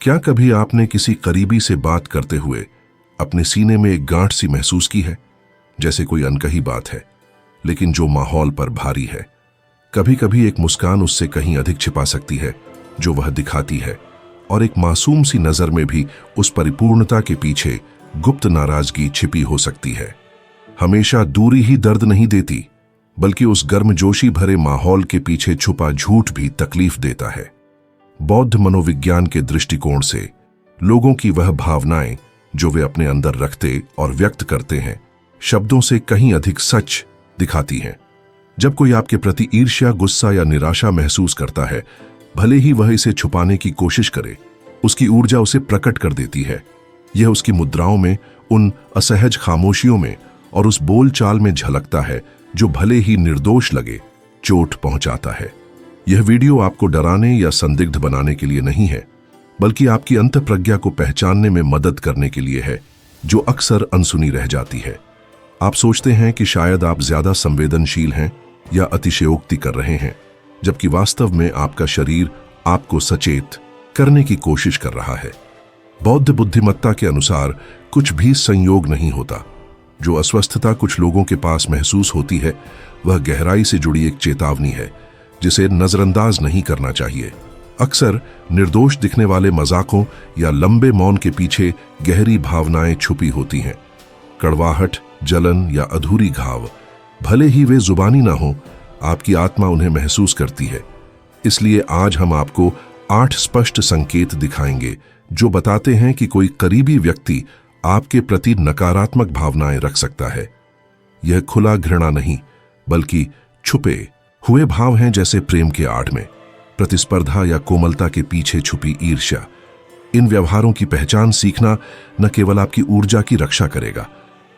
क्या कभी आपने किसी करीबी से बात करते हुए अपने सीने में एक गांठ सी महसूस की है, जैसे कोई अनकही बात है लेकिन जो माहौल पर भारी है? कभी कभी एक मुस्कान उससे कहीं अधिक छिपा सकती है जो वह दिखाती है, और एक मासूम सी नजर में भी उस परिपूर्णता के पीछे गुप्त नाराजगी छिपी हो सकती है। हमेशा दूरी ही दर्द नहीं देती, बल्कि उस गर्मजोशी भरे माहौल के पीछे छुपा झूठ भी तकलीफ देता है। बौद्ध मनोविज्ञान के दृष्टिकोण से लोगों की वह भावनाएं जो वे अपने अंदर रखते और व्यक्त करते हैं, शब्दों से कहीं अधिक सच दिखाती हैं। जब कोई आपके प्रति ईर्ष्या, गुस्सा या निराशा महसूस करता है, भले ही वह इसे छुपाने की कोशिश करे, उसकी ऊर्जा उसे प्रकट कर देती है। यह उसकी मुद्राओं में, उन असहज खामोशियों में और उस बोलचाल में झलकता है जो भले ही निर्दोष लगे, चोट पहुंचाता है। यह वीडियो आपको डराने या संदिग्ध बनाने के लिए नहीं है, बल्कि आपकी अंतःप्रज्ञा को पहचानने में मदद करने के लिए है, जो अक्सर अनसुनी रह जाती है। आप सोचते हैं कि शायद आप ज्यादा संवेदनशील हैं या अतिशयोक्ति कर रहे हैं, जबकि वास्तव में आपका शरीर आपको सचेत करने की कोशिश कर रहा है। बौद्ध बुद्धिमत्ता के अनुसार कुछ भी संयोग नहीं होता। जो अस्वस्थता कुछ लोगों के पास महसूस होती है, वह गहराई से जुड़ी एक चेतावनी है जिसे नजरअंदाज नहीं करना चाहिए। अक्सर निर्दोष दिखने वाले मजाकों या लंबे मौन के पीछे गहरी भावनाएं छुपी होती हैं। कड़वाहट, जलन या अधूरी घाव, भले ही वे जुबानी ना हो, आपकी आत्मा उन्हें महसूस करती है। इसलिए आज हम आपको 8 स्पष्ट संकेत दिखाएंगे जो बताते हैं कि कोई करीबी व्यक्ति आपके प्रति नकारात्मक भावनाएं रख सकता है। यह खुला घृणा नहीं, बल्कि छुपे हुए भाव हैं, जैसे प्रेम के आड़ में, प्रतिस्पर्धा या कोमलता के पीछे छुपी ईर्ष्या। इन व्यवहारों की पहचान सीखना न केवल आपकी ऊर्जा की रक्षा करेगा,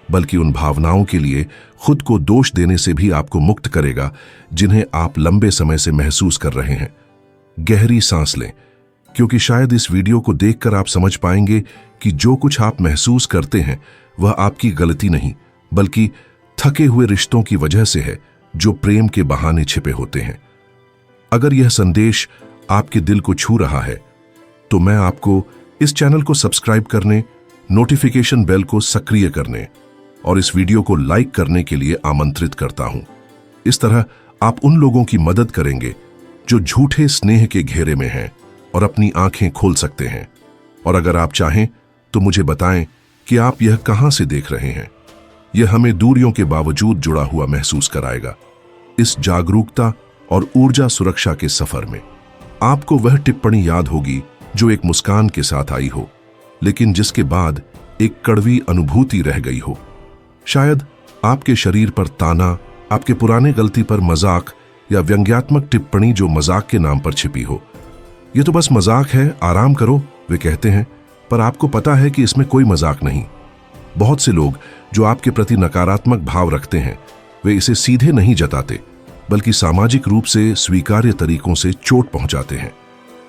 बल्कि उन भावनाओं के लिए खुद को दोष देने से भी आपको मुक्त करेगा जिन्हें आप लंबे समय से महसूस कर रहे हैं। गहरी सांस लें, क्योंकि शायद इस वीडियो को देखकर आप समझ पाएंगे कि जो कुछ आप महसूस करते हैं वह आपकी गलती नहीं, बल्कि थके हुए रिश्तों की वजह से है जो प्रेम के बहाने छिपे होते हैं। अगर यह संदेश आपके दिल को छू रहा है, तो मैं आपको इस चैनल को सब्सक्राइब करने, नोटिफिकेशन बेल को सक्रिय करने और इस वीडियो को लाइक करने के लिए आमंत्रित करता हूं। इस तरह आप उन लोगों की मदद करेंगे जो झूठे स्नेह के घेरे में हैं और अपनी आंखें खोल सकते हैं। और अगर आप चाहें तो मुझे बताएं कि आप यह कहां से देख रहे हैं। यह हमें दूरियों के बावजूद जुड़ा हुआ महसूस कराएगा। इस जागरूकता और ऊर्जा सुरक्षा के सफर में आपको वह टिप्पणी याद होगी जो एक मुस्कान के साथ आई हो, लेकिन जिसके बाद एक कड़वी अनुभूति रह गई हो। शायद आपके शरीर पर ताना, आपके पुराने गलती पर मजाक या व्यंग्यात्मक टिप्पणी जो मजाक के नाम पर छिपी हो। यह तो बस मजाक है, आराम करो, वे कहते हैं, पर आपको पता है कि इसमें कोई मजाक नहीं। बहुत से लोग जो आपके प्रति नकारात्मक भाव रखते हैं, वे इसे सीधे नहीं जताते, बल्कि सामाजिक रूप से स्वीकार्य तरीकों से चोट पहुंचाते हैं।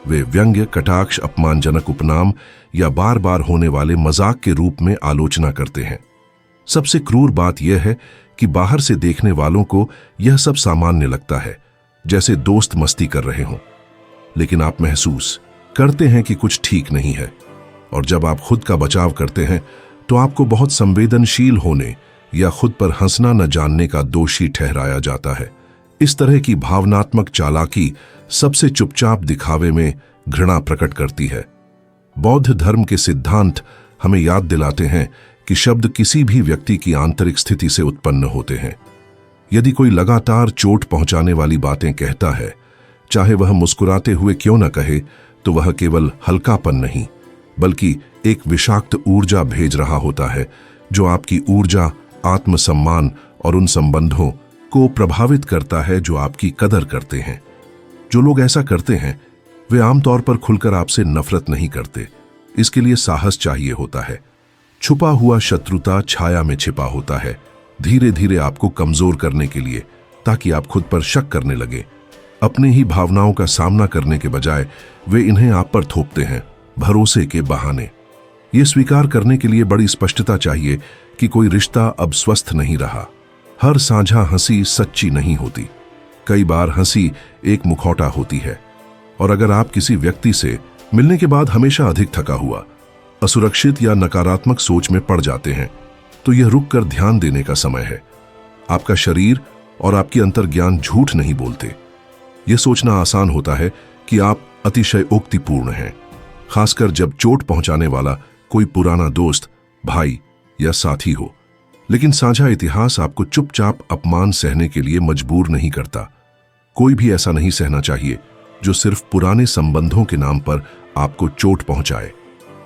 वे व्यंग्य, कटाक्ष, अपमानजनक उपनाम या बार बार होने वाले मजाक के रूप में आलोचना करते हैं। सबसे क्रूर बात यह है कि बाहर से देखने वालों को यह सब सामान्य लगता है, जैसे दोस्त मस्ती कर रहे हों, लेकिन आप महसूस करते हैं कि कुछ ठीक नहीं है। और जब आप खुद का बचाव करते हैं तो आपको बहुत संवेदनशील होने या खुद पर हंसना न जानने का दोषी ठहराया जाता है। इस तरह की भावनात्मक चालाकी सबसे चुपचाप दिखावे में घृणा प्रकट करती है। बौद्ध धर्म के सिद्धांत हमें याद दिलाते हैं कि शब्द किसी भी व्यक्ति की आंतरिक स्थिति से उत्पन्न होते हैं। यदि कोई लगातार चोट पहुंचाने वाली बातें कहता है, चाहे वह मुस्कुराते हुए क्यों न कहे, तो वह केवल हल्कापन नहीं, बल्कि एक विषाक्त ऊर्जा भेज रहा होता है जो आपकी ऊर्जा, आत्मसम्मान और उन संबंधों को प्रभावित करता है जो आपकी कदर करते हैं। जो लोग ऐसा करते हैं वे आमतौर पर खुलकर आपसे नफरत नहीं करते, इसके लिए साहस चाहिए होता है। छुपा हुआ शत्रुता छाया में छिपा होता है, धीरे धीरे आपको कमजोर करने के लिए, ताकि आप खुद पर शक करने लगे। अपनी ही भावनाओं का सामना करने के बजाय वे इन्हें आप पर थोपते हैं, भरोसे के बहाने। ये स्वीकार करने के लिए बड़ी स्पष्टता चाहिए कि कोई रिश्ता अब स्वस्थ नहीं रहा। हर साझा हंसी सच्ची नहीं होती। कई बार हंसी एक मुखौटा होती है, और अगर आप किसी व्यक्ति से मिलने के बाद हमेशा अधिक थका हुआ, असुरक्षित या नकारात्मक सोच में पड़ जाते हैं, तो यह रुककर ध्यान देने का समय है। आपका शरीर और आपकी अंतर्ज्ञान झूठ नहीं बोलते। यह सोचना आसान होता है कि आप अतिशय उक्तिपूर्ण हैं, खासकर जब चोट पहुंचाने वाला कोई पुराना दोस्त, भाई या साथी हो। लेकिन साझा इतिहास आपको चुपचाप अपमान सहने के लिए मजबूर नहीं करता। कोई भी ऐसा नहीं सहना चाहिए जो सिर्फ पुराने संबंधों के नाम पर आपको चोट पहुंचाए।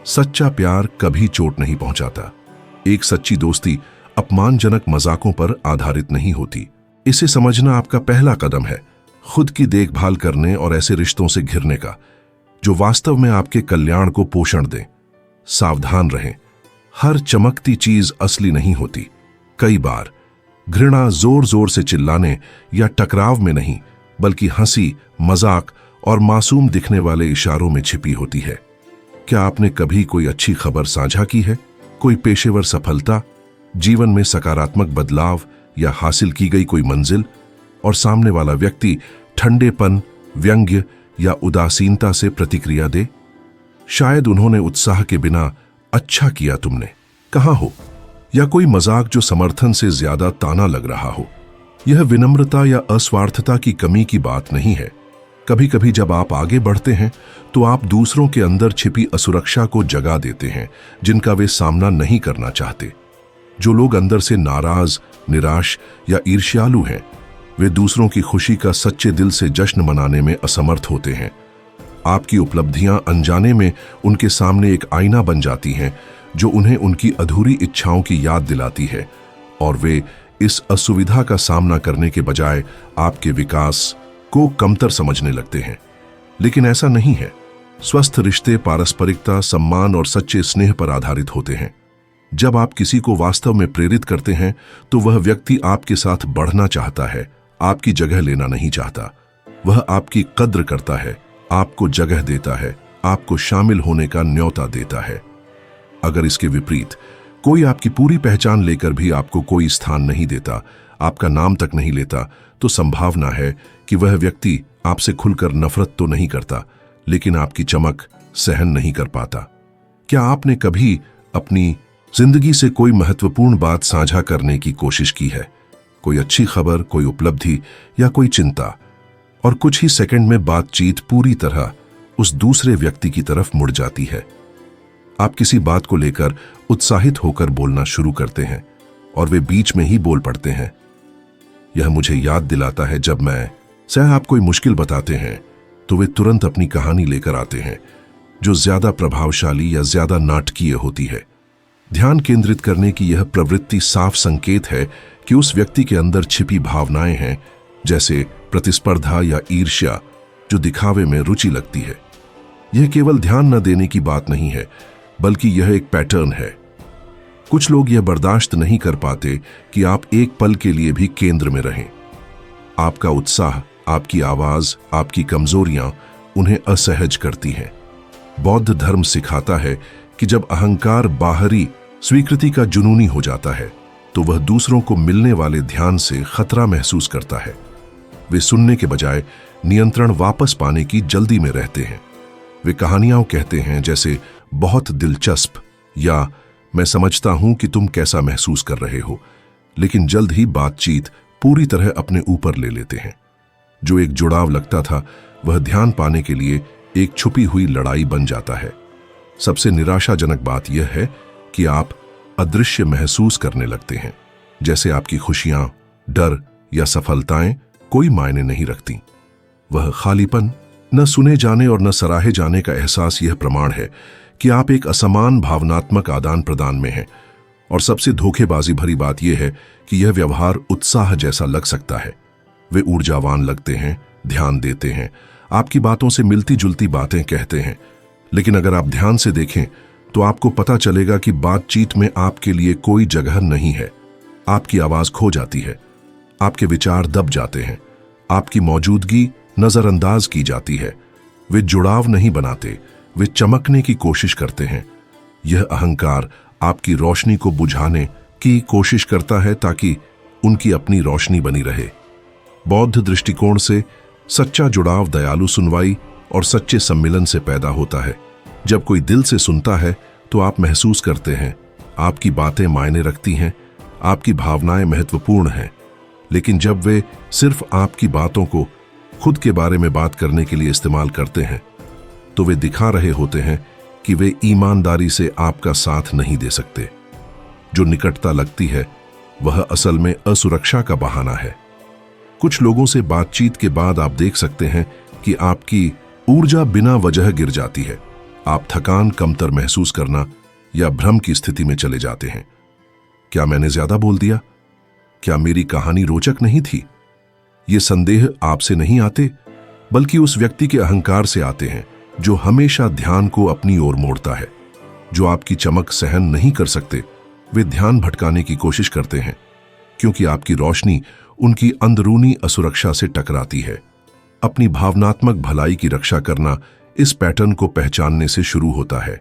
सच्चा प्यार कभी चोट नहीं पहुंचाता। एक सच्ची दोस्ती अपमानजनक मजाकों पर आधारित नहीं होती। इसे समझना आपका पहला कदम है, खुद की देखभाल करने और ऐसे रिश्तों से घिरने का जो वास्तव में आपके कल्याण को पोषण दें। सावधान रहें, हर चमकती चीज असली नहीं होती। कई बार घृणा जोर जोर से चिल्लाने या टकराव में नहीं, बल्कि हंसी, मजाक और मासूम दिखने वाले इशारों में छिपी होती है। क्या आपने कभी कोई अच्छी खबर साझा की है? कोई पेशेवर सफलता, जीवन में सकारात्मक बदलाव या हासिल की गई कोई मंजिल, और सामने वाला व्यक्ति ठंडेपन, व्यंग्य या उदासीनता से प्रतिक्रिया दे? शायद उन्होंने उत्साह के बिना अच्छा किया तुमने कहा हो, या कोई मजाक जो समर्थन से ज्यादा ताना लग रहा हो। यह विनम्रता या अस्वार्थता की कमी की बात नहीं है। कभी कभी जब आप आगे बढ़ते हैं तो आप दूसरों के अंदर छिपी असुरक्षा को जगा देते हैं जिनका वे सामना नहीं करना चाहते। जो लोग अंदर से नाराज, निराश या ईर्ष्यालु हैं, वे दूसरों की खुशी का सच्चे दिल से जश्न मनाने में असमर्थ होते हैं। आपकी उपलब्धियां अनजाने में उनके सामने एक आईना बन जाती हैं जो उन्हें उनकी अधूरी इच्छाओं की याद दिलाती है, और वे इस असुविधा का सामना करने के बजाय आपके विकास को कमतर समझने लगते हैं। लेकिन ऐसा नहीं है। स्वस्थ रिश्ते पारस्परिकता, सम्मान और सच्चे स्नेह पर आधारित होते हैं। जब आप किसी को वास्तव में प्रेरित करते हैं तो वह व्यक्ति आपके साथ बढ़ना चाहता है, आपकी जगह लेना नहीं चाहता। वह आपकी कद्र करता है, आपको जगह देता है, आपको शामिल होने का न्योता देता है। अगर इसके विपरीत कोई आपकी पूरी पहचान लेकर भी आपको कोई स्थान नहीं देता, आपका नाम तक नहीं लेता, तो संभावना है कि वह व्यक्ति आपसे खुलकर नफरत तो नहीं करता, लेकिन आपकी चमक सहन नहीं कर पाता। क्या आपने कभी अपनी जिंदगी से कोई महत्वपूर्ण बात साझा करने की कोशिश की है? कोई अच्छी खबर, कोई उपलब्धि या कोई चिंता, और कुछ ही सेकंड में बातचीत पूरी तरह उस दूसरे व्यक्ति की तरफ मुड़ जाती है। आप किसी बात को लेकर उत्साहित होकर बोलना शुरू करते हैं और वे बीच में ही बोल पड़ते हैं। यह मुझे याद दिलाता है जब आप कोई मुश्किल बताते हैं तो वे तुरंत अपनी कहानी लेकर आते हैं जो ज्यादा प्रभावशाली या ज्यादा नाटकीय होती है। ध्यान केंद्रित करने की यह प्रवृत्ति साफ संकेत है कि उस व्यक्ति के अंदर छिपी भावनाएं हैं, जैसे प्रतिस्पर्धा या ईर्ष्या, जो दिखावे में रुचि लगती है। यह केवल ध्यान न देने की बात नहीं है, बल्कि यह एक पैटर्न है। कुछ लोग यह बर्दाश्त नहीं कर पाते कि आप एक पल के लिए भी केंद्र में रहें। आपका उत्साह, आपकी आवाज, आपकी कमजोरियां उन्हें असहज करती हैं। बौद्ध धर्म सिखाता है कि जब अहंकार बाहरी स्वीकृति का जुनूनी हो जाता है तो वह दूसरों को मिलने वाले ध्यान से खतरा महसूस करता है। वे सुनने के बजाय नियंत्रण वापस पाने की जल्दी में रहते हैं। वे कहानियां कहते हैं जैसे बहुत दिलचस्प या मैं समझता हूं कि तुम कैसा महसूस कर रहे हो, लेकिन जल्द ही बातचीत पूरी तरह अपने ऊपर ले लेते हैं। जो एक जुड़ाव लगता था वह ध्यान पाने के लिए एक छुपी हुई लड़ाई बन जाता है। सबसे निराशाजनक बात यह है कि आप अदृश्य महसूस करने लगते हैं, जैसे आपकी खुशियां, डर या सफलताएं कोई मायने नहीं रखती। वह खालीपन, न सुने जाने और न सराहे जाने का एहसास यह प्रमाण है कि आप एक असमान भावनात्मक आदान प्रदान में हैं। और सबसे धोखेबाजी भरी बात यह है कि यह व्यवहार उत्साह जैसा लग सकता है। वे ऊर्जावान लगते हैं, ध्यान देते हैं, आपकी बातों से मिलती जुलती बातें कहते हैं, लेकिन अगर आप ध्यान से देखें तो आपको पता चलेगा कि बातचीत में आपके लिए कोई जगह नहीं है। आपकी आवाज खो जाती है, आपके विचार दब जाते हैं, आपकी मौजूदगी नजरअंदाज की जाती है। वे जुड़ाव नहीं बनाते, वे चमकने की कोशिश करते हैं। यह अहंकार आपकी रोशनी को बुझाने की कोशिश करता है ताकि उनकी अपनी रोशनी बनी रहे। बौद्ध दृष्टिकोण से सच्चा जुड़ाव दयालु सुनवाई और सच्चे सम्मिलन से पैदा होता है। जब कोई दिल से सुनता है तो आप महसूस करते हैं आपकी बातें मायने रखती हैं, आपकी भावनाएं महत्वपूर्ण हैं। लेकिन जब वे सिर्फ आपकी बातों को खुद के बारे में बात करने के लिए इस्तेमाल करते हैं तो वे दिखा रहे होते हैं कि वे ईमानदारी से आपका साथ नहीं दे सकते। जो निकटता लगती है वह असल में असुरक्षा का बहाना है। कुछ लोगों से बातचीत के बाद आप देख सकते हैं कि आपकी ऊर्जा बिना वजह गिर जाती है। आप थकान, कमतर महसूस करना या भ्रम की स्थिति में चले जाते हैं। क्या मैंने ज्यादा बोल दिया? क्या मेरी कहानी रोचक नहीं थी? ये संदेह आपसे नहीं आते, बल्कि उस व्यक्ति के अहंकार से आते हैं जो हमेशा ध्यान को अपनी ओर मोड़ता है। जो आपकी चमक सहन नहीं कर सकते, वे ध्यान भटकाने की कोशिश करते हैं, क्योंकि आपकी रोशनी उनकी अंदरूनी असुरक्षा से टकराती है। अपनी भावनात्मक भलाई की रक्षा करना इस पैटर्न को पहचानने से शुरू होता है।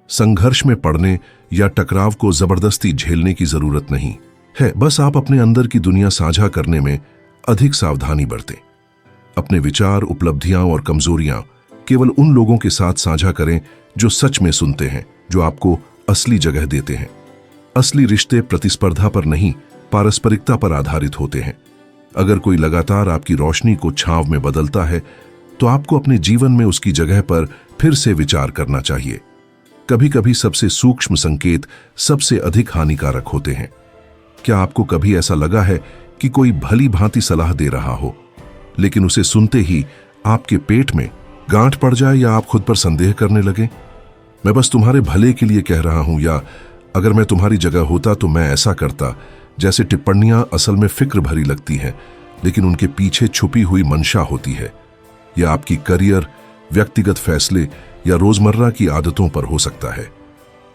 संघर्ष में पड़ने या टकराव को जबरदस्ती झेलने की जरूरत नहीं है, बस आप अपने अंदर की दुनिया साझा करने में अधिक सावधानी बरतें। अपने विचार, उपलब्धियां और कमजोरियां केवल उन लोगों के साथ साझा करें जो सच में सुनते हैं, जो आपको असली जगह देते हैं। असली रिश्ते प्रतिस्पर्धा पर नहीं, पारस्परिकता पर आधारित होते हैं। अगर कोई लगातार आपकी रोशनी को छांव में बदलता है तो आपको अपने जीवन में उसकी जगह पर फिर से विचार करना चाहिए। कभी कभी सबसे सूक्ष्म संकेत सबसे अधिक हानिकारक होते हैं। क्या आपको कभी ऐसा लगा है कि कोई भली भांति सलाह दे रहा हो, लेकिन उसे सुनते ही आपके पेट में गांठ पड़ जाए या आप खुद पर संदेह करने लगे? मैं बस तुम्हारे भले के लिए कह रहा हूं, या अगर मैं तुम्हारी जगह होता तो मैं ऐसा करता। जैसे टिप्पणियां असल में फिक्र भरी लगती हैं, लेकिन उनके पीछे छुपी हुई मंशा होती है। यह आपकी करियर, व्यक्तिगत फैसले या रोजमर्रा की आदतों पर हो सकता है।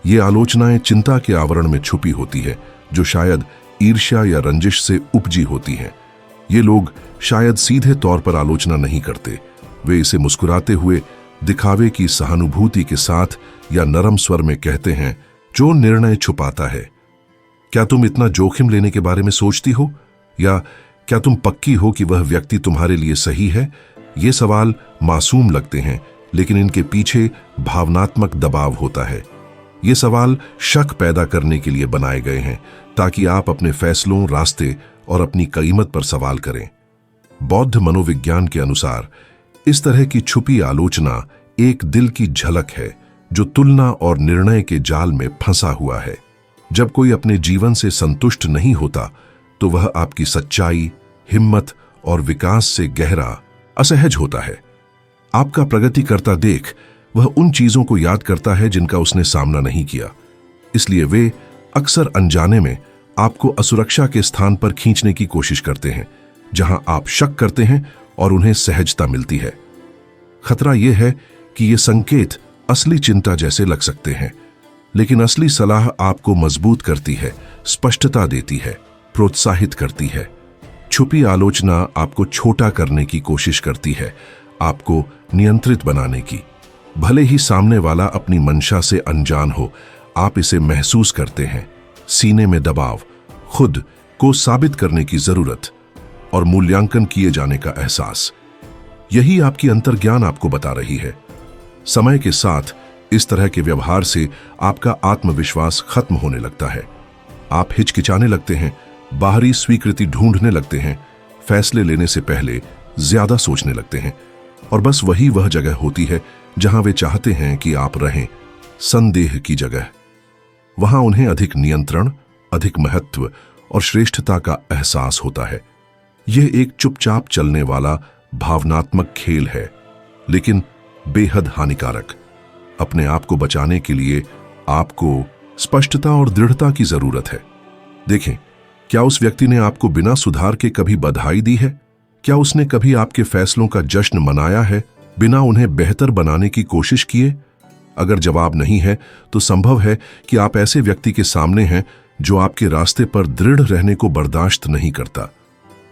ये आलोचनाएं चिंता के आवरण में छुपी होती है, जो शायद ईर्ष्या या रंजिश से उपजी होती हैं। ये लोग शायद सीधे तौर पर आलोचना नहीं करते, वे इसे मुस्कुराते हुए, दिखावे की सहानुभूति के साथ या नरम स्वर में कहते हैं, जो निर्णय छुपाता है। क्या तुम इतना जोखिम लेने के बारे में सोचती हो, या क्या तुम पक्की हो कि वह व्यक्ति तुम्हारे लिए सही है? ये सवाल मासूम लगते हैं, लेकिन इनके पीछे भावनात्मक दबाव होता है। ये सवाल शक पैदा करने के लिए बनाए गए हैं, ताकि आप अपने फैसलों, रास्ते और अपनी कीमत पर सवाल करें। बौद्ध मनोविज्ञान के अनुसार इस तरह की छुपी आलोचना एक दिल की झलक है जो तुलना और निर्णय के जाल में फंसा हुआ है। जब कोई अपने जीवन से संतुष्ट नहीं होता तो वह आपकी सच्चाई, हिम्मत और विकास से गहरा असहज होता है। आपका प्रगति करता देख वह उन चीजों को याद करता है जिनका उसने सामना नहीं किया। इसलिए वे अक्सर अनजाने में आपको असुरक्षा के स्थान पर खींचने की कोशिश करते हैं, जहां आप शक करते हैं और उन्हें सहजता मिलती है। खतरा यह है कि ये संकेत असली चिंता जैसे लग सकते हैं, लेकिन असली सलाह आपको मजबूत करती है, स्पष्टता देती है, प्रोत्साहित करती है। छुपी आलोचना आपको छोटा करने की कोशिश करती है, आपको नियंत्रित बनाने की। भले ही सामने वाला अपनी मंशा से अनजान हो, आप इसे महसूस करते हैं। सीने में दबाव, खुद को साबित करने की जरूरत और मूल्यांकन किए जाने का एहसास। यही आपकी अंतर्ज्ञान आपको बता रही है। समय के साथ इस तरह के व्यवहार से आपका आत्मविश्वास खत्म होने लगता है। आप हिचकिचाने लगते हैं, बाहरी स्वीकृति ढूंढने लगते हैं, फैसले लेने से पहले ज्यादा सोचने लगते हैं, और बस वही वह जगह होती है जहां वे चाहते हैं कि आप रहें, संदेह की जगह। वहां उन्हें अधिक नियंत्रण, अधिक महत्व और श्रेष्ठता का एहसास होता है। यह एक चुपचाप चलने वाला भावनात्मक खेल है, लेकिन बेहद हानिकारक। अपने आप को बचाने के लिए आपको स्पष्टता और दृढ़ता की जरूरत है। देखें, क्या उस व्यक्ति ने आपको बिना सुधार के कभी बधाई दी है? क्या उसने कभी आपके फैसलों का जश्न मनाया है, बिना उन्हें बेहतर बनाने की कोशिश किए? अगर जवाब नहीं है, तो संभव है कि आप ऐसे व्यक्ति के सामने हैं जो आपके रास्ते पर दृढ़ रहने को बर्दाश्त नहीं करता।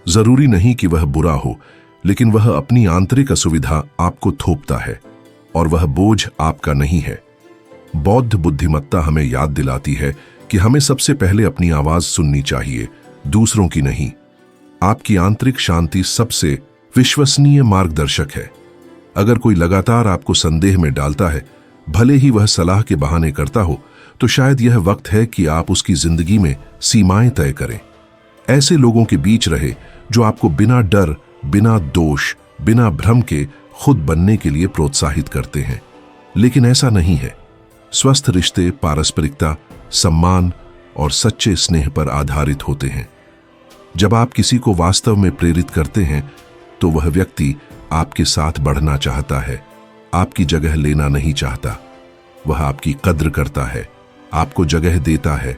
जरूरी नहीं कि वह बुरा हो, लेकिन वह अपनी आंतरिक असुविधा आपको थोपता है, और वह बोझ आपका नहीं है। बौद्ध बुद्धिमत्ता हमें याद दिलाती है कि हमें सबसे पहले अपनी आवाज सुननी चाहिए, दूसरों की नहीं। आपकी आंतरिक शांति सबसे विश्वसनीय मार्गदर्शक है। अगर कोई लगातार आपको संदेह में डालता है, भले ही वह सलाह के बहाने करता हो, तो शायद यह वक्त है कि आप उसकी जिंदगी में सीमाएं तय करें। ऐसे लोगों के बीच रहे जो आपको बिना डर, बिना दोष, बिना भ्रम के खुद बनने के लिए प्रोत्साहित करते हैं। लेकिन ऐसा नहीं है। स्वस्थ रिश्ते पारस्परिकता, सम्मान और सच्चे स्नेह पर आधारित होते हैं। जब आप किसी को वास्तव में प्रेरित करते हैं तो वह व्यक्ति आपके साथ बढ़ना चाहता है, आपकी जगह लेना नहीं चाहता। वह आपकी कद्र करता है, आपको जगह देता है,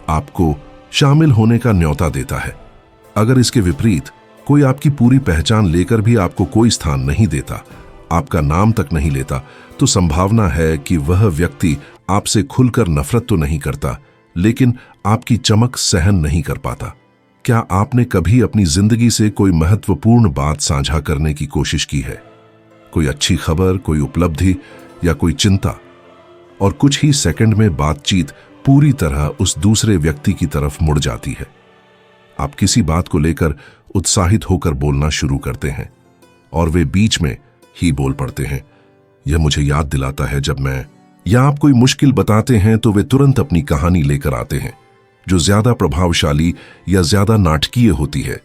आपको शामिल होने का न्योता देता है। अगर इसके विपरीत कोई आपकी पूरी पहचान लेकर भी आपको कोई स्थान नहीं देता, आपका नाम तक नहीं लेता, तो संभावना है कि वह व्यक्ति आपसे खुलकर नफरत तो नहीं करता, लेकिन आपकी चमक सहन नहीं कर पाता। क्या आपने कभी अपनी जिंदगी से कोई महत्वपूर्ण बात साझा करने की कोशिश की है? कोई अच्छी खबर, कोई उपलब्धि या कोई चिंता, और कुछ ही सेकंड में बातचीत पूरी तरह उस दूसरे व्यक्ति की तरफ मुड़ जाती है। आप किसी बात को लेकर उत्साहित होकर बोलना शुरू करते हैं और वे बीच में ही बोल पड़ते हैं। यह मुझे याद दिलाता है जब मैं या आप कोई मुश्किल बताते हैं तो वे तुरंत अपनी कहानी लेकर आते हैं, जो ज्यादा प्रभावशाली या ज्यादा नाटकीय होती है।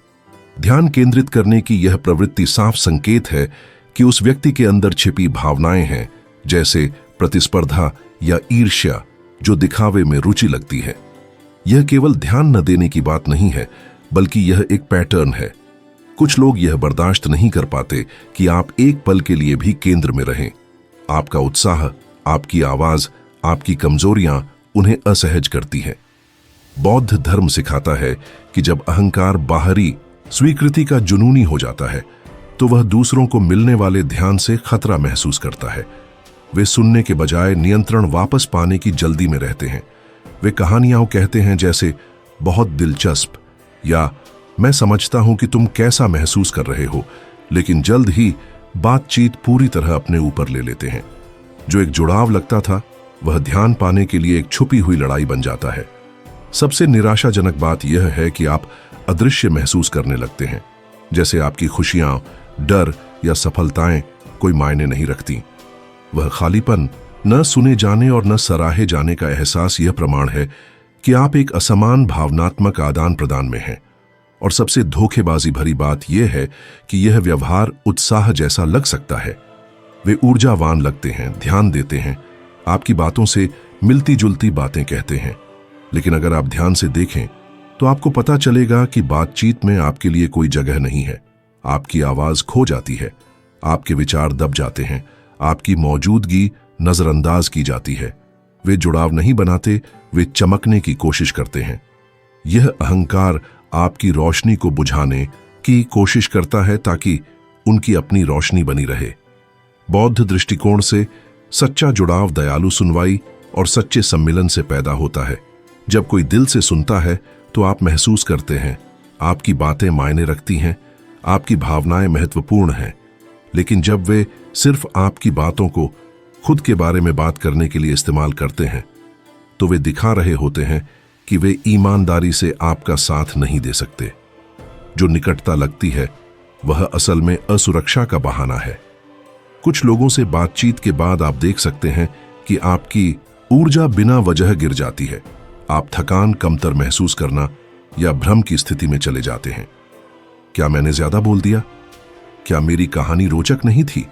ध्यान केंद्रित करने की यह प्रवृत्ति साफ संकेत है कि उस व्यक्ति के अंदर छिपी भावनाएं हैं, जैसे प्रतिस्पर्धा या ईर्ष्या, जो दिखावे में रुचि लगती है। यह केवल ध्यान न देने की बात नहीं है, बल्कि यह एक पैटर्न है। कुछ लोग यह बर्दाश्त नहीं कर पाते कि आप एक पल के लिए भी केंद्र में रहें। आपका उत्साह, आपकी आवाज, आपकी कमजोरियां उन्हें असहज करती हैं। बौद्ध धर्म सिखाता है कि जब अहंकार बाहरी स्वीकृति का जुनूनी हो जाता है, तो वह दूसरों को मिलने वाले ध्यान से खतरा महसूस करता है। वे सुनने के बजाय नियंत्रण वापस पाने की जल्दी में रहते हैं। वे कहानियां कहते हैं जैसे बहुत दिलचस्प या मैं समझता हूं कि तुम कैसा महसूस कर रहे हो, लेकिन जल्द ही बातचीत पूरी तरह अपने ऊपर ले लेते हैं। जो एक जुड़ाव लगता था, वह ध्यान पाने के लिए एक छुपी हुई लड़ाई बन जाता है। सबसे निराशाजनक बात यह है कि आप अदृश्य महसूस करने लगते हैं, जैसे आपकी खुशियां, डर या सफलताएं कोई मायने नहीं रखती। वह खालीपन, न सुने जाने और न सराहे जाने का एहसास यह प्रमाण है कि आप एक असमान भावनात्मक आदान प्रदान में हैं। और सबसे धोखेबाजी भरी बात यह है कि यह व्यवहार उत्साह जैसा लग सकता है। वे ऊर्जावान लगते हैं, ध्यान देते हैं, आपकी बातों से मिलती जुलती बातें कहते हैं, लेकिन अगर आप ध्यान से देखें तो आपको पता चलेगा कि बातचीत में आपके लिए कोई जगह नहीं है। आपकी आवाज खो जाती है, आपके विचार दब जाते हैं, आपकी मौजूदगी नजरअंदाज की जाती है। वे जुड़ाव नहीं बनाते, वे चमकने की कोशिश करते हैं। यह अहंकार आपकी रोशनी को बुझाने की कोशिश करता है ताकि उनकी अपनी रोशनी बनी रहे। बौद्ध दृष्टिकोण से सच्चा जुड़ाव दयालु सुनवाई और सच्चे सम्मिलन से पैदा होता है। जब कोई दिल से सुनता है तो आप महसूस करते हैं आपकी बातें मायने रखती हैं, आपकी भावनाएं महत्वपूर्ण हैं। लेकिन जब वे सिर्फ आपकी बातों को खुद के बारे में बात करने के लिए इस्तेमाल करते हैं, तो वे दिखा रहे होते हैं कि वे ईमानदारी से आपका साथ नहीं दे सकते। जो निकटता लगती है वह असल में असुरक्षा का बहाना है। कुछ लोगों से बातचीत के बाद आप देख सकते हैं कि आपकी ऊर्जा बिना वजह गिर जाती है। आप थकान, कमतर महसूस करना या भ्रम की स्थिति में चले जाते हैं। क्या मैंने ज्यादा बोल दिया? क्या मेरी कहानी रोचक नहीं थी?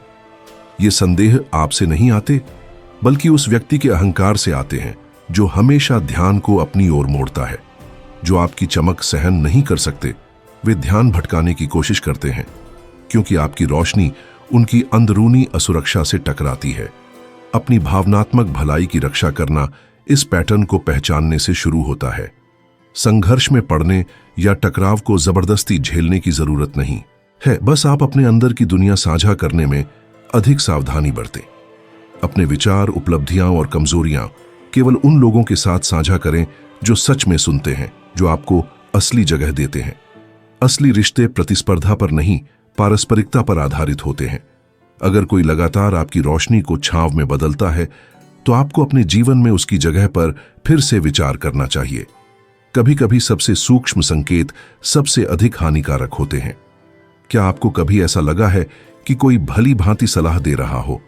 ये संदेह आपसे नहीं आते, बल्कि उस व्यक्ति के अहंकार से आते हैं जो हमेशा ध्यान को अपनी ओर मोड़ता है। जो आपकी चमक सहन नहीं कर सकते, वे ध्यान भटकाने की कोशिश करते हैं, क्योंकि आपकी रोशनी उनकी अंदरूनी असुरक्षा से टकराती है। अपनी भावनात्मक भलाई की रक्षा करना इस पैटर्न को पहचानने से शुरू होता है। संघर्ष में पड़ने या टकराव को जबरदस्ती झेलने की जरूरत नहीं है, बस आप अपने अंदर की दुनिया साझा करने में अधिक सावधानी बरतें। अपने विचार, उपलब्धियां और कमजोरियां केवल उन लोगों के साथ साझा करें जो सच में सुनते हैं, जो आपको असली जगह देते हैं। असली रिश्ते प्रतिस्पर्धा पर नहीं, पारस्परिकता पर आधारित होते हैं। अगर कोई लगातार आपकी रोशनी को छांव में बदलता है, तो आपको अपने जीवन में उसकी जगह पर फिर से विचार करना चाहिए। कभी कभी सबसे सूक्ष्म संकेत सबसे अधिक हानिकारक होते हैं। क्या आपको कभी ऐसा लगा है कि कोई भली भांति सलाह दे रहा हो,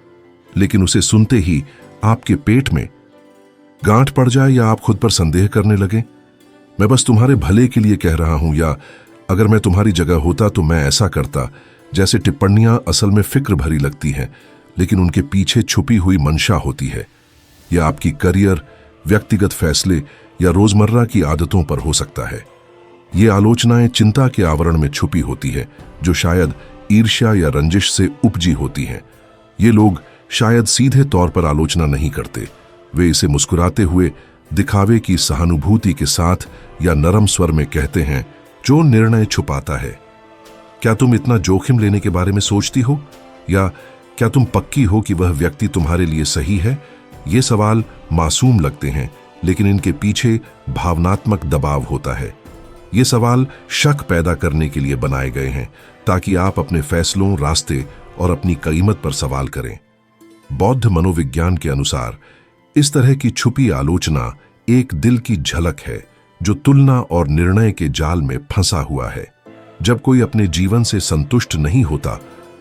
लेकिन उसे सुनते ही आपके पेट में गांठ पड़ जाए या आप खुद पर संदेह करने लगे। मैं बस तुम्हारे भले के लिए कह रहा हूं, या अगर मैं तुम्हारी जगह होता तो मैं ऐसा करता। जैसे टिप्पणियां असल में फिक्र भरी लगती हैं, लेकिन उनके पीछे छुपी हुई मंशा होती है। यह आपकी करियर, व्यक्तिगत फैसले या रोजमर्रा की आदतों पर हो सकता है। ये आलोचनाएं चिंता के आवरण में छुपी होती है, जो शायद ईर्ष्या या रंजिश से उपजी होती हैं। ये लोग शायद सीधे तौर पर आलोचना नहीं करते, वे इसे मुस्कुराते हुए, दिखावे की सहानुभूति के साथ या नरम स्वर में कहते हैं, जो निर्णय छुपाता है। क्या तुम इतना जोखिम लेने के बारे में सोचती हो, या क्या तुम पक्की हो कि वह व्यक्ति तुम्हारे लिए सही है? ये सवाल मासूम लगते हैं, लेकिन इनके पीछे भावनात्मक दबाव होता है। ये सवाल शक पैदा करने के लिए बनाए गए हैं, ताकि आप अपने फैसलों, रास्ते और अपनी कीमत पर सवाल करें। बौद्ध मनोविज्ञान के अनुसार इस तरह की छुपी आलोचना एक दिल की झलक है, जो तुलना और निर्णय के जाल में फंसा हुआ है। जब कोई अपने जीवन से संतुष्ट नहीं होता,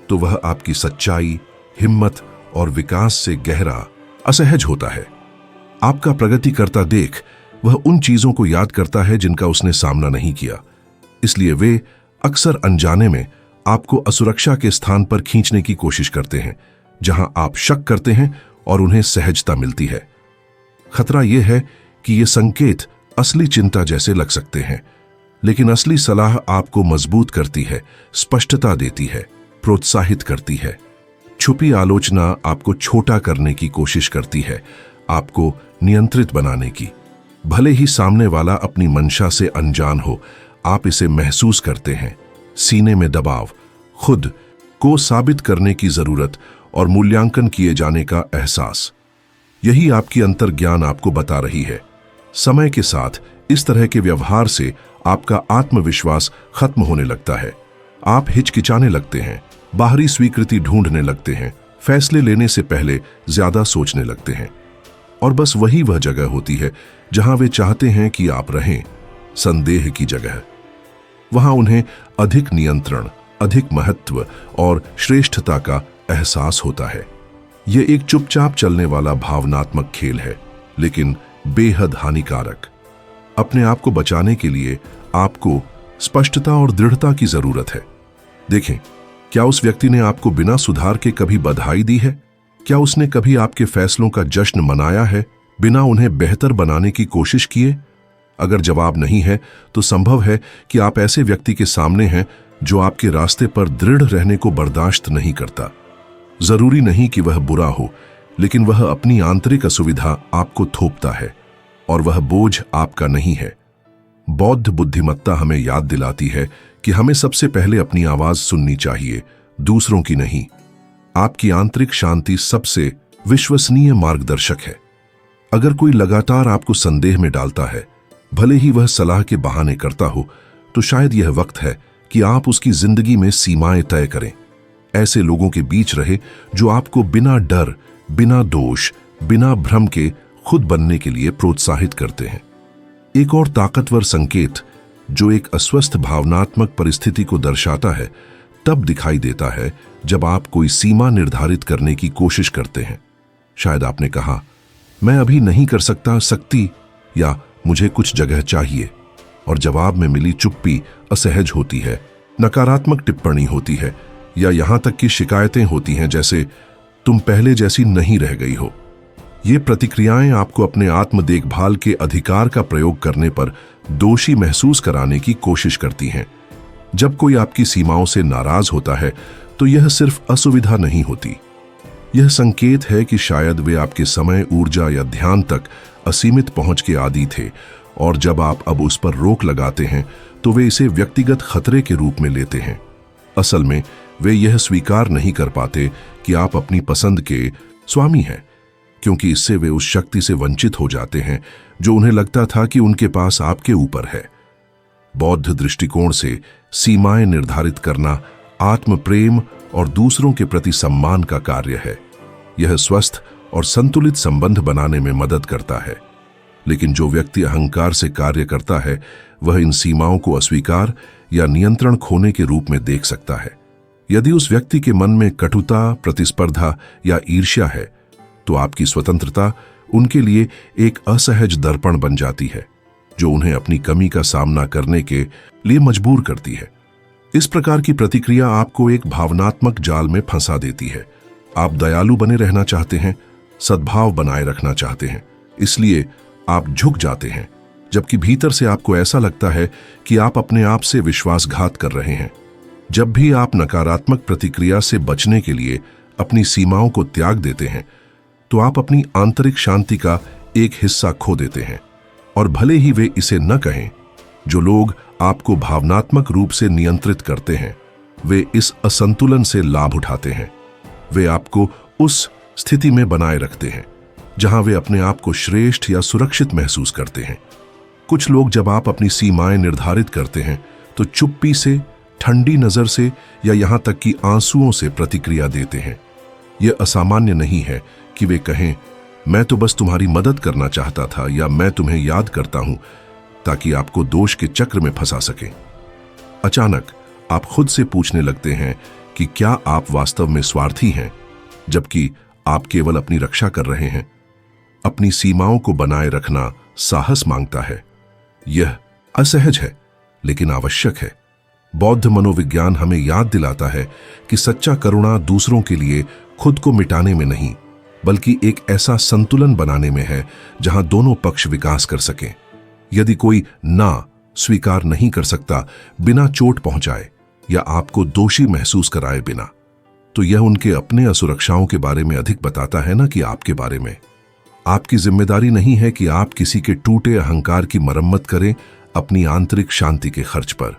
तो वह आपकी सच्चाई, हिम्मत और विकास से गहरा असहज होता है। आपका प्रगति करता देख वह उन चीजों को याद करता है जिनका उसने सामना नहीं किया। इसलिए वे अक्सर अनजाने में आपको असुरक्षा के स्थान पर खींचने की कोशिश करते हैं, जहां आप शक करते हैं और उन्हें सहजता मिलती है। खतरा यह है कि ये संकेत असली चिंता जैसे लग सकते हैं, लेकिन असली सलाह आपको मजबूत करती है, स्पष्टता देती है, प्रोत्साहित करती है। छुपी आलोचना आपको छोटा करने की कोशिश करती है, आपको नियंत्रित बनाने की। भले ही सामने वाला अपनी मंशा से अनजान हो, आप इसे महसूस करते हैं। सीने में दबाव, खुद को साबित करने की जरूरत और मूल्यांकन किए जाने का एहसास। यही आपकी अंतर्ज्ञान आपको बता रही है। समय के साथ इस तरह के व्यवहार से आपका आत्मविश्वास खत्म होने लगता है। आप हिचकिचाने लगते हैं, बाहरी स्वीकृति ढूंढने लगते हैं, फैसले लेने से पहले ज्यादा सोचने लगते हैं। और बस वही वह जगह होती है जहां वे चाहते हैं कि आप रहें, संदेह की जगह। वहां उन्हें अधिक नियंत्रण, अधिक महत्व और श्रेष्ठता का एहसास होता है। यह एक चुपचाप चलने वाला भावनात्मक खेल है, लेकिन बेहद हानिकारक। अपने आप को बचाने के लिए आपको स्पष्टता और दृढ़ता की जरूरत है। देखें, क्या उस व्यक्ति ने आपको बिना सुधार के कभी बधाई दी है? क्या उसने कभी आपके फैसलों का जश्न मनाया है, बिना उन्हें बेहतर बनाने की कोशिश किए? अगर जवाब नहीं है, तो संभव है कि आप ऐसे व्यक्ति के सामने हैं जो आपके रास्ते पर दृढ़ रहने को बर्दाश्त नहीं करता। जरूरी नहीं कि वह बुरा हो, लेकिन वह अपनी आंतरिक असुविधा आपको थोपता है, और वह बोझ आपका नहीं है। बौद्ध बुद्धिमत्ता हमें याद दिलाती है कि हमें सबसे पहले अपनी आवाज सुननी चाहिए, दूसरों की नहीं। आपकी आंतरिक शांति सबसे विश्वसनीय मार्गदर्शक है। अगर कोई लगातार आपको संदेह में डालता है, भले ही वह सलाह के बहाने करता हो, तो शायद यह वक्त है कि आप उसकी जिंदगी में सीमाएं तय करें। ऐसे लोगों के बीच रहे जो आपको बिना डर, बिना दोष, बिना भ्रम के खुद बनने के लिए प्रोत्साहित करते हैं। एक और ताकतवर संकेत जो एक अस्वस्थ भावनात्मक परिस्थिति को दर्शाता है, तब दिखाई देता है जब आप कोई सीमा निर्धारित करने की कोशिश करते हैं। शायद आपने कहा, मैं अभी नहीं कर सकती, या मुझे कुछ जगह चाहिए, और जवाब में मिली चुप्पी असहज होती है, नकारात्मक टिप्पणी होती है, या यहां तक कि शिकायतें होती हैं, जैसे तुम पहले जैसी नहीं रह गई हो। ये प्रतिक्रियाएं आपको अपने आत्म देखभाल के अधिकार का प्रयोग करने पर दोषी महसूस कराने की कोशिश करती हैं। जब कोई आपकी सीमाओं से नाराज होता है, तो यह सिर्फ असुविधा नहीं होती। यह संकेत है कि शायद वे आपके समय, ऊर्जा या ध्यान तक असीमित पहुंच के आदी थे, और जब आप अब उस पर रोक लगाते हैं, तो वे इसे व्यक्तिगत खतरे के रूप में लेते हैं। असल में वे यह स्वीकार नहीं कर पाते कि आप अपनी पसंद के स्वामी हैं, क्योंकि इससे वे उस शक्ति से वंचित हो जाते हैं जो उन्हें लगता था कि उनके पास आपके ऊपर है। बौद्ध दृष्टिकोण से सीमाएं निर्धारित करना आत्म प्रेम और दूसरों के प्रति सम्मान का कार्य है। यह स्वस्थ और संतुलित संबंध बनाने में मदद करता है। लेकिन जो व्यक्ति अहंकार से कार्य करता है, वह इन सीमाओं को अस्वीकार या नियंत्रण खोने के रूप में देख सकता है। यदि उस व्यक्ति के मन में कटुता, प्रतिस्पर्धा या ईर्ष्या है, तो आपकी स्वतंत्रता उनके लिए एक असहज दर्पण बन जाती है, जो उन्हें अपनी कमी का सामना करने के लिए मजबूर करती है। इस प्रकार की प्रतिक्रिया आपको एक भावनात्मक जाल में फंसा देती है। आप दयालु बने रहना चाहते हैं, सद्भाव बनाए रखना चाहते हैं, इसलिए आप झुक जाते हैं, जबकि भीतर से आपको ऐसा लगता है कि आप अपने आप से विश्वासघात कर रहे हैं। जब भी आप नकारात्मक प्रतिक्रिया से बचने के लिए अपनी सीमाओं को त्याग देते हैं, तो आप अपनी आंतरिक शांति का एक हिस्सा खो देते हैं। और भले ही वे इसे न कहें, जो लोग आपको भावनात्मक रूप से नियंत्रित करते हैं, वे इस असंतुलन से लाभ उठाते हैं। वे आपको उस स्थिति में बनाए रखते हैं जहां वे अपने आप को श्रेष्ठ या सुरक्षित महसूस करते हैं। कुछ लोग जब आप अपनी सीमाएं निर्धारित करते हैं, तो चुप्पी से, ठंडी नजर से या यहां तक कि आंसुओं से प्रतिक्रिया देते हैं। यह असामान्य नहीं है कि वे कहें, मैं तो बस तुम्हारी मदद करना चाहता था, या मैं तुम्हें याद करता हूं, ताकि आपको दोष के चक्र में फंसा सके। अचानक आप खुद से पूछने लगते हैं कि क्या आप वास्तव में स्वार्थी हैं, जबकि आप केवल अपनी रक्षा कर रहे हैं। अपनी सीमाओं को बनाए रखना साहस मांगता है। यह असहज है, लेकिन आवश्यक है। बौद्ध मनोविज्ञान हमें याद दिलाता है कि सच्चा करुणा दूसरों के लिए खुद को मिटाने में नहीं, बल्कि एक ऐसा संतुलन बनाने में है जहां दोनों पक्ष विकास कर सकें। यदि कोई ना स्वीकार नहीं कर सकता बिना चोट पहुंचाए या आपको दोषी महसूस कराए बिना, तो यह उनके अपने असुरक्षाओं के बारे में अधिक बताता है ना कि आपके बारे में। आपकी जिम्मेदारी नहीं है कि आप किसी के टूटे अहंकार की मरम्मत करें अपनी आंतरिक शांति के खर्च पर।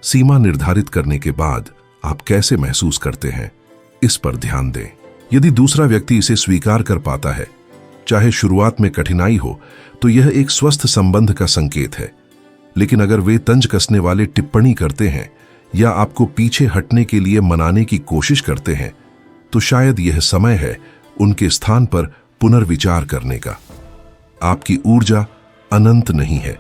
सीमा निर्धारित करने के बाद आप कैसे महसूस करते हैं, इस पर ध्यान दें। यदि दूसरा व्यक्ति इसे स्वीकार कर पाता है, चाहे शुरुआत में कठिनाई हो, तो यह एक स्वस्थ संबंध का संकेत है। लेकिन अगर वे तंज कसने वाले टिप्पणी करते हैं या आपको पीछे हटने के लिए मनाने की कोशिश करते हैं, तो शायद यह समय है उनके स्थान पर पुनर्विचार करने का। आपकी ऊर्जा अनंत नहीं है,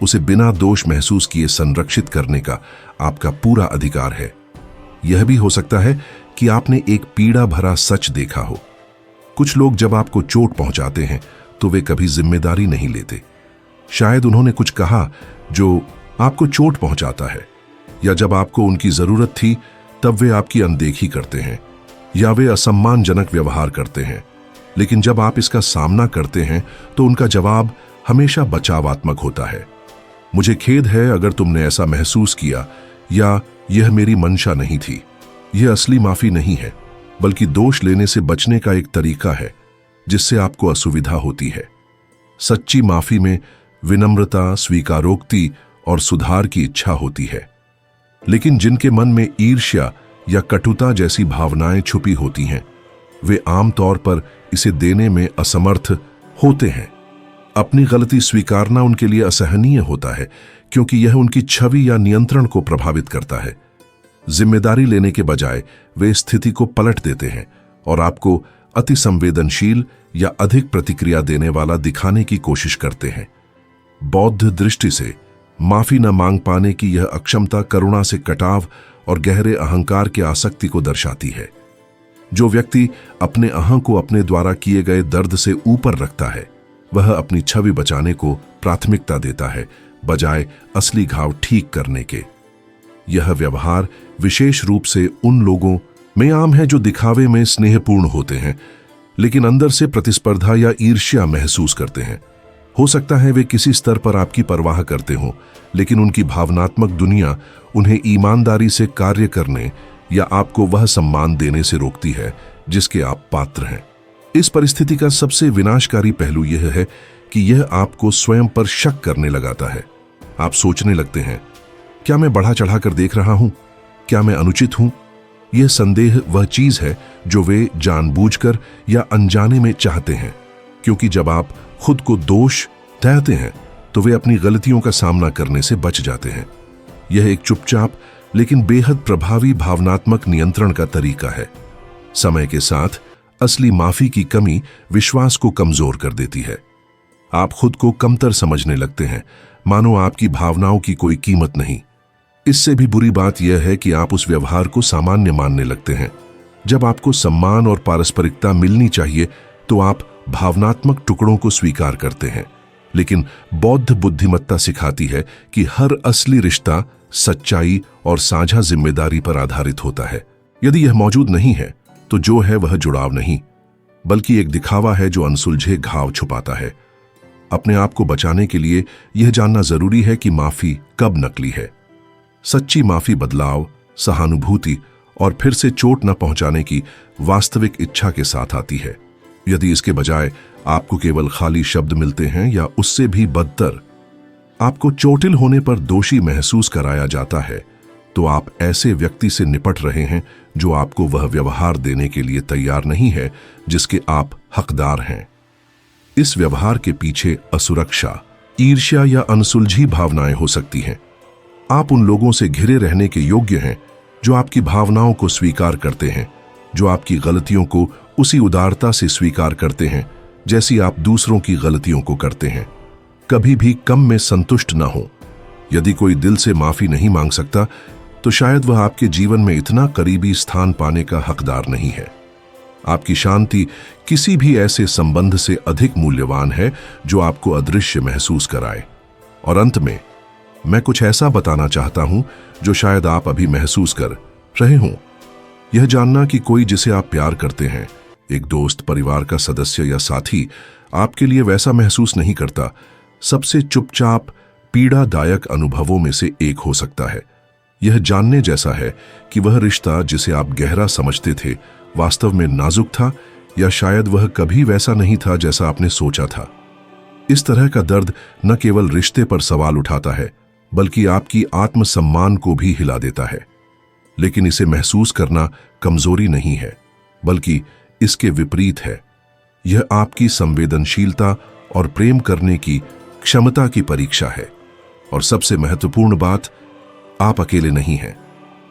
उसे बिना दोष महसूस किए संरक्षित करने का आपका पूरा अधिकार है। यह भी हो सकता है कि आपने एक पीड़ा भरा सच देखा हो। कुछ लोग जब आपको चोट पहुंचाते हैं, तो वे कभी जिम्मेदारी नहीं लेते। शायद उन्होंने कुछ कहा जो आपको चोट पहुंचाता है, या जब आपको उनकी जरूरत थी तब वे आपकी अनदेखी करते हैं, या वे असम्मानजनक व्यवहार करते हैं। लेकिन जब आप इसका सामना करते हैं, तो उनका जवाब हमेशा बचावात्मक होता है। मुझे खेद है अगर तुमने ऐसा महसूस किया, या यह मेरी मंशा नहीं थी। यह असली माफी नहीं है, बल्कि दोष लेने से बचने का एक तरीका है जिससे आपको असुविधा होती है। सच्ची माफी में विनम्रता, स्वीकारोक्ति और सुधार की इच्छा होती है। लेकिन जिनके मन में ईर्ष्या या कटुता जैसी भावनाएं छुपी होती हैं, वे आमतौर पर इसे देने में असमर्थ होते हैं। अपनी गलती स्वीकारना उनके लिए असहनीय होता है, क्योंकि यह उनकी छवि या नियंत्रण को प्रभावित करता है। जिम्मेदारी लेने के बजाय वे स्थिति को पलट देते हैं और आपको अति संवेदनशील या अधिक प्रतिक्रिया देने वाला दिखाने की कोशिश करते हैं। बौद्ध दृष्टि से माफी न मांग पाने की यह अक्षमता करुणा से कटाव और गहरे अहंकार के आसक्ति को दर्शाती है। जो व्यक्ति अपने अहं को अपने द्वारा किए गए दर्द से ऊपर रखता है, वह अपनी छवि बचाने को प्राथमिकता देता है, बजाय असली घाव ठीक करने के। यह व्यवहार विशेष रूप से उन लोगों में आम है जो दिखावे में स्नेहपूर्ण होते हैं, लेकिन अंदर से प्रतिस्पर्धा या ईर्ष्या महसूस करते हैं। हो सकता है वे किसी स्तर पर आपकी परवाह करते हों, लेकिन उनकी भावनात्मक दुनिया उन्हें ईमानदारी से कार्य करने या आपको वह सम्मान देने से रोकती है जिसके आप पात्र हैं। इस परिस्थिति का सबसे विनाशकारी पहलू यह है कि यह आपको स्वयं पर शक करने लगाता है। आप सोचने लगते हैं, क्या मैं बढ़ा चढ़ाकर देख रहा हूं? क्या मैं अनुचित हूं? यह संदेह वह चीज है जो वे जानबूझकर या अनजाने में चाहते हैं, क्योंकि जब आप खुद को दोष देते हैं तो वे अपनी गलतियों का सामना करने से बच जाते हैं। यह एक चुपचाप लेकिन बेहद प्रभावी भावनात्मक नियंत्रण का तरीका है। समय के साथ असली माफी की कमी विश्वास को कमजोर कर देती है। आप खुद को कमतर समझने लगते हैं, मानो आपकी भावनाओं की कोई कीमत नहीं। इससे भी बुरी बात यह है कि आप उस व्यवहार को सामान्य मानने लगते हैं। जब आपको सम्मान और पारस्परिकता मिलनी चाहिए तो आप भावनात्मक टुकड़ों को स्वीकार करते हैं। लेकिन बौद्ध बुद्धिमत्ता सिखाती है कि हर असली रिश्ता सच्चाई और साझा जिम्मेदारी पर आधारित होता है। यदि यह मौजूद नहीं है तो जो है वह जुड़ाव नहीं, बल्कि एक दिखावा है जो अनसुलझे घाव छुपाता है। अपने आप को बचाने के लिए यह जानना जरूरी है कि माफी कब नकली है। सच्ची माफी बदलाव, सहानुभूति और फिर से चोट न पहुंचाने की वास्तविक इच्छा के साथ आती है। यदि इसके बजाय आपको केवल खाली शब्द मिलते हैं या उससे भी बदतर आपको चोटिल होने पर दोषी महसूस कराया जाता है, तो आप ऐसे व्यक्ति से निपट रहे हैं जो आपको वह व्यवहार देने के लिए तैयार नहीं है जिसके आप हकदार हैं। इस व्यवहार के पीछे असुरक्षा, ईर्ष्या या अनसुलझी भावनाएं हो सकती हैं। आप उन लोगों से घिरे रहने के योग्य हैं जो आपकी भावनाओं को स्वीकार करते हैं, जो आपकी गलतियों को उसी उदारता से स्वीकार करते हैं जैसी आप दूसरों की गलतियों को करते हैं। कभी भी कम में संतुष्ट ना हो। यदि कोई दिल से माफी नहीं मांग सकता तो शायद वह आपके जीवन में इतना करीबी स्थान पाने का हकदार नहीं है। आपकी शांति किसी भी ऐसे संबंध से अधिक मूल्यवान है जो आपको अदृश्य महसूस कराए। और अंत में मैं कुछ ऐसा बताना चाहता हूं जो शायद आप अभी महसूस कर रहे हों। यह जानना कि कोई जिसे आप प्यार करते हैं, एक दोस्त, परिवार का सदस्य या साथी, आपके लिए वैसा महसूस नहीं करता, सबसे चुपचाप पीड़ादायक अनुभवों में से एक हो सकता है। यह जानने जैसा है कि वह रिश्ता जिसे आप गहरा समझते थे वास्तव में नाजुक था, या शायद वह कभी वैसा नहीं था जैसा आपने सोचा था। इस तरह का दर्द न केवल रिश्ते पर सवाल उठाता है बल्कि आपकी आत्मसम्मान को भी हिला देता है। लेकिन इसे महसूस करना कमजोरी नहीं है, बल्कि इसके विपरीत है। यह आपकी संवेदनशीलता और प्रेम करने की क्षमता की परीक्षा है। और सबसे महत्वपूर्ण बात, आप अकेले नहीं हैं।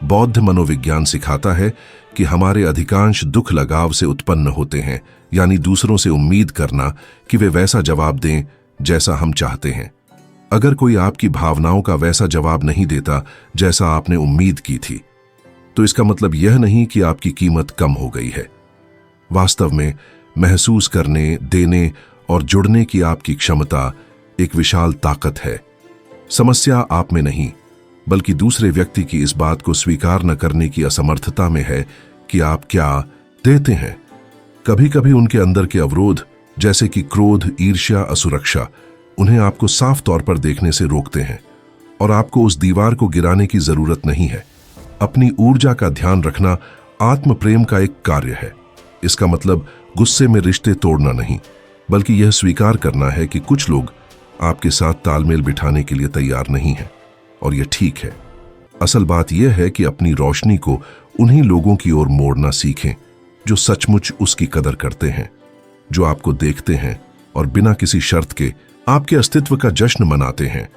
बौद्ध मनोविज्ञान सिखाता है कि हमारे अधिकांश दुख लगाव से उत्पन्न होते हैं, यानी दूसरों से उम्मीद करना कि वे वैसा जवाब दें जैसा हम चाहते हैं। अगर कोई आपकी भावनाओं का वैसा जवाब नहीं देता जैसा आपने उम्मीद की थी, तो इसका मतलब यह नहीं कि आपकी कीमत कम हो गई है। वास्तव में महसूस करने, देने और जुड़ने की आपकी क्षमता एक विशाल ताकत है। समस्या आप में नहीं, बल्कि दूसरे व्यक्ति की इस बात को स्वीकार न करने की असमर्थता में है कि आप क्या देते हैं। कभी कभी उनके अंदर के अवरोध, जैसे कि क्रोध, ईर्ष्या, असुरक्षा, उन्हें आपको साफ तौर पर देखने से रोकते हैं। और आपको उस दीवार को गिराने की जरूरत नहीं है। अपनी ऊर्जा का ध्यान रखना आत्म प्रेम का एक कार्य है। इसका मतलब गुस्से में रिश्ते तोड़ना नहीं, बल्कि यह स्वीकार करना है कि कुछ लोग आपके साथ तालमेल बिठाने के लिए तैयार नहीं हैं, और यह ठीक है। असल बात यह है कि अपनी रोशनी को उन्हीं लोगों की ओर मोड़ना सीखें जो सचमुच उसकी कदर करते हैं, जो आपको देखते हैं और बिना किसी शर्त के आपके अस्तित्व का जश्न मनाते हैं।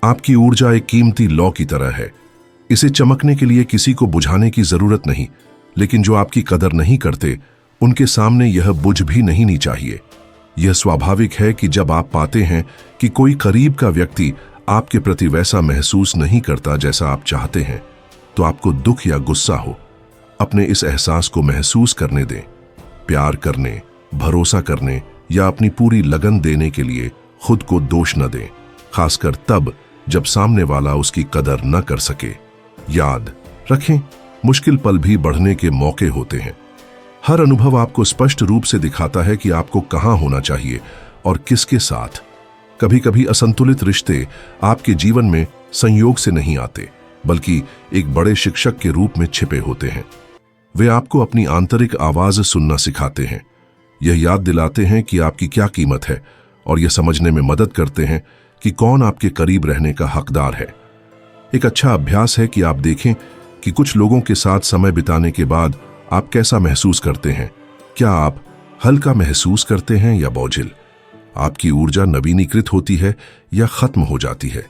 आपकी ऊर्जा एक कीमती लौ की तरह है। इसे चमकने के लिए किसी को बुझाने की जरूरत नहीं, लेकिन जो आपकी कदर नहीं करते उनके सामने यह बुझ भी नहीं चाहिए। यह स्वाभाविक है कि जब आप पाते हैं कि कोई करीब का व्यक्ति आपके प्रति वैसा महसूस नहीं करता जैसा आप चाहते हैं, तो आपको दुख या गुस्सा हो। अपने इस एहसास को महसूस करने दें। प्यार करने, भरोसा करने या अपनी पूरी लगन देने के लिए खुद को दोष न दें, खासकर तब जब सामने वाला उसकी कदर न कर सके। याद रखें, मुश्किल पल भी बढ़ने के मौके होते हैं। हर अनुभव आपको स्पष्ट रूप से दिखाता है कि आपको कहां होना चाहिए और किसके साथ। कभी कभी असंतुलित रिश्ते आपके जीवन में संयोग से नहीं आते, बल्कि एक बड़े शिक्षक के रूप में छिपे होते हैं। वे आपको अपनी आंतरिक आवाज सुनना सिखाते हैं, यह याद दिलाते हैं कि आपकी क्या कीमत है, और यह समझने में मदद करते हैं कि कौन आपके करीब रहने का हकदार है। एक अच्छा अभ्यास है कि आप देखें कि कुछ लोगों के साथ समय बिताने के बाद आप कैसा महसूस करते हैं। क्या आप हल्का महसूस करते हैं या बोझिल? आपकी ऊर्जा नवीनीकृत होती है या खत्म हो जाती है?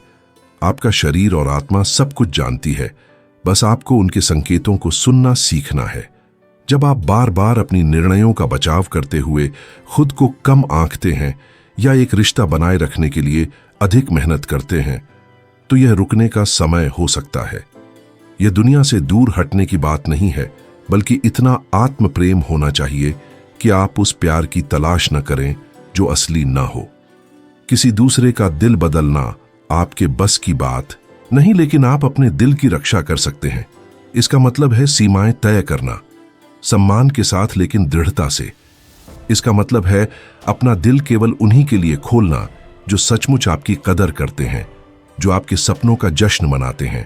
आपका शरीर और आत्मा सब कुछ जानती है, बस आपको उनके संकेतों को सुनना सीखना है। जब आप बार बार अपनी निर्णयों का बचाव करते हुए खुद को कम आंकते हैं या एक रिश्ता बनाए रखने के लिए अधिक मेहनत करते हैं, तो यह रुकने का समय हो सकता है। यह दुनिया से दूर हटने की बात नहीं है, बल्कि इतना आत्म प्रेम होना चाहिए कि आप उस प्यार की तलाश न करें जो असली न हो। किसी दूसरे का दिल बदलना आपके बस की बात नहीं, लेकिन आप अपने दिल की रक्षा कर सकते हैं। इसका मतलब है सीमाएं तय करना, सम्मान के साथ लेकिन दृढ़ता से। इसका मतलब है अपना दिल केवल उन्हीं के लिए खोलना जो सचमुच आपकी कदर करते हैं, जो आपके सपनों का जश्न मनाते हैं,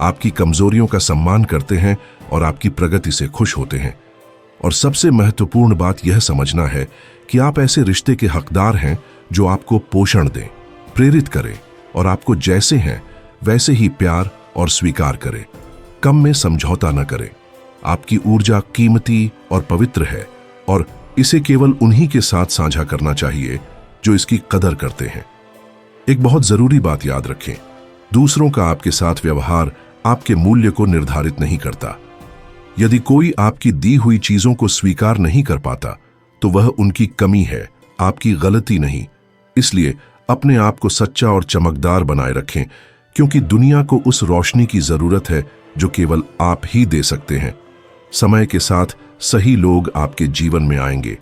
आपकी कमजोरियों का सम्मान करते हैं और आपकी प्रगति से खुश होते हैं। और सबसे महत्वपूर्ण बात यह समझना है कि आप ऐसे रिश्ते के हकदार हैं जो आपको पोषण दें, प्रेरित करें और आपको जैसे हैं वैसे ही प्यार और स्वीकार करें। कम में समझौता न करें। आपकी ऊर्जा कीमती और पवित्र है और इसे केवल उन्हीं के साथ साझा करना चाहिए जो इसकी कदर करते हैं। एक बहुत जरूरी बात याद रखें, दूसरों का आपके साथ व्यवहार आपके मूल्य को निर्धारित नहीं करता। यदि कोई आपकी दी हुई चीजों को स्वीकार नहीं कर पाता तो वह उनकी कमी है, आपकी गलती नहीं। इसलिए अपने आप को सच्चा और चमकदार बनाए रखें, क्योंकि दुनिया को उस रोशनी की जरूरत है जो केवल आप ही दे सकते हैं। समय के साथ सही लोग आपके जीवन में आएंगे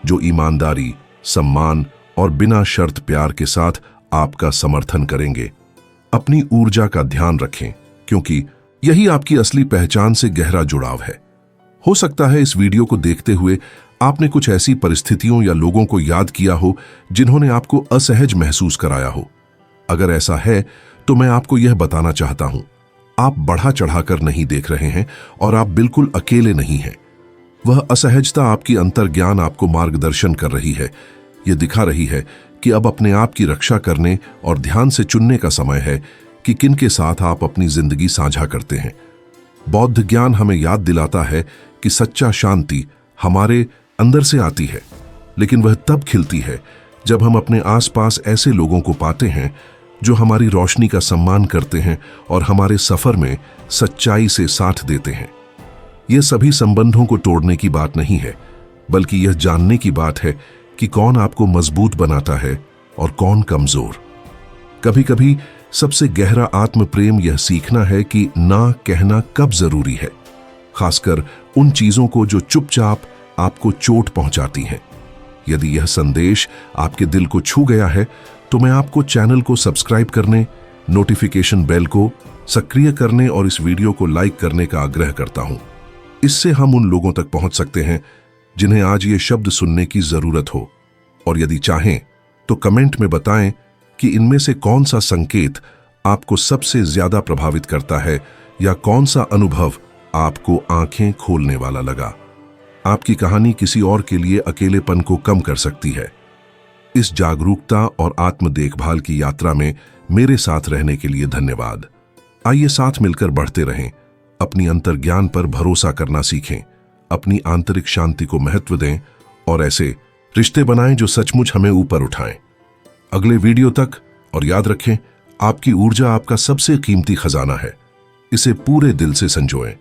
जो ईमानदारी, सम्मान और बिना शर्त प्यार के साथ आपका समर्थन करेंगे। अपनी ऊर्जा का ध्यान रखें, क्योंकि यही आपकी असली पहचान से गहरा जुड़ाव है। हो सकता है इस वीडियो को देखते हुए आपने कुछ ऐसी परिस्थितियों या लोगों को याद किया हो जिन्होंने आपको असहज महसूस कराया हो। अगर ऐसा है तो मैं आपको यह बताना चाहता हूं, आप बढ़ा चढ़ाकर नहीं देख रहे हैं और आप बिल्कुल अकेले नहीं हैं। वह असहजता आपकी अंतर्ज्ञान आपको मार्गदर्शन कर रही है। यह दिखा रही है कि अब अपने आप की रक्षा करने और ध्यान से चुनने का समय है कि किनके साथ आप अपनी जिंदगी साझा करते हैं। बौद्ध ज्ञान हमें याद दिलाता है कि सच्चा शांति हमारे अंदर से आती है, लेकिन वह तब खिलती है जब हम अपने आसपास ऐसे लोगों को पाते हैं जो हमारी रोशनी का सम्मान करते हैं और हमारे सफर में सच्चाई से साथ देते हैं। यह सभी संबंधों को तोड़ने की बात नहीं है, बल्कि यह जानने की बात है कि कौन आपको मजबूत बनाता है और कौन कमजोर। कभी कभी सबसे गहरा आत्म प्रेम यह सीखना है कि ना कहना कब जरूरी है, खासकर उन चीजों को जो चुपचाप आपको चोट पहुंचाती हैं। यदि यह संदेश आपके दिल को छू गया है तो मैं आपको चैनल को सब्सक्राइब करने, नोटिफिकेशन बेल को सक्रिय करने और इस वीडियो को लाइक करने का आग्रह करता हूं। इससे हम उन लोगों तक पहुंच सकते हैं जिन्हें आज ये शब्द सुनने की जरूरत हो। और यदि चाहें तो कमेंट में बताएं कि इनमें से कौन सा संकेत आपको सबसे ज्यादा प्रभावित करता है या कौन सा अनुभव आपको आंखें खोलने वाला लगा। आपकी कहानी किसी और के लिए अकेलेपन को कम कर सकती है। इस जागरूकता और आत्म देखभाल की यात्रा में मेरे साथ रहने के लिए धन्यवाद। आइए साथ मिलकर बढ़ते रहें, अपनी अंतर्ज्ञान पर भरोसा करना सीखें, अपनी आंतरिक शांति को महत्व दें और ऐसे रिश्ते बनाएं जो सचमुच हमें ऊपर उठाएं। अगले वीडियो तक, और याद रखें, आपकी ऊर्जा आपका सबसे कीमती खजाना है। इसे पूरे दिल से संजोएं।